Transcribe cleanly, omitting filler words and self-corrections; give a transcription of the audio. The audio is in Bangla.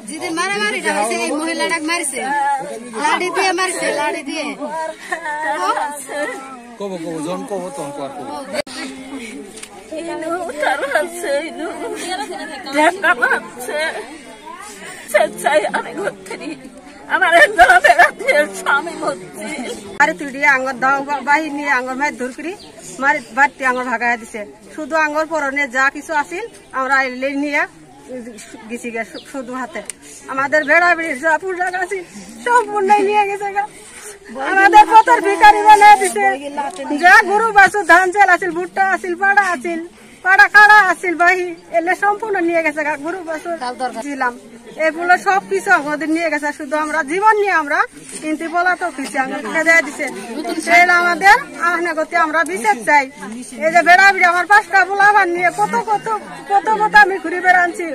যদি মারামারি হয়েছে এই মহিলাটাকে মারছে, লাঠি দিয়ে মারছে, লাঠি দিয়ে কব কব জন কব তখন কর কব মারি তুলি আঙর দাও বাহিনী আঙর মাই ধর করি মারি বাড়তি আঙর ভাগাই দিছে। শুধু আঙর পরনে যা কিছু আছিল আমরা নিয়ে গেছি গে শুধু হাতে। আমাদের ভেড়া বেড়ির যা পূজা গাছি সম্পূর্ণ নিয়ে গেছে গা। আমাদের পথর ভিকারি বানিয়ে দিছে। যা গরু বাছুর ধান চাল আছিল, ভুট্টা আছিল, পাড়া আছিল, পাড়া কাড়া আছিল, বাহি এলে সম্পূর্ণ নিয়ে গেছে গা। গরু বাছুর ছিলাম এগুলো সব কিছু আমাদের নিয়ে গেছে। শুধু আমরা জীবন নিয়ে আমরা কিন্তু বলা তো কিছু খেয়ে দিছে। সেটা আমাদের আহনে গতি আমরা বিচার চাই। এই যে বেড়া বিড়ি আমার 5টা বলা আমার নিয়ে কত কত কত কত আমি ঘুরে বেড়াচ্ছি।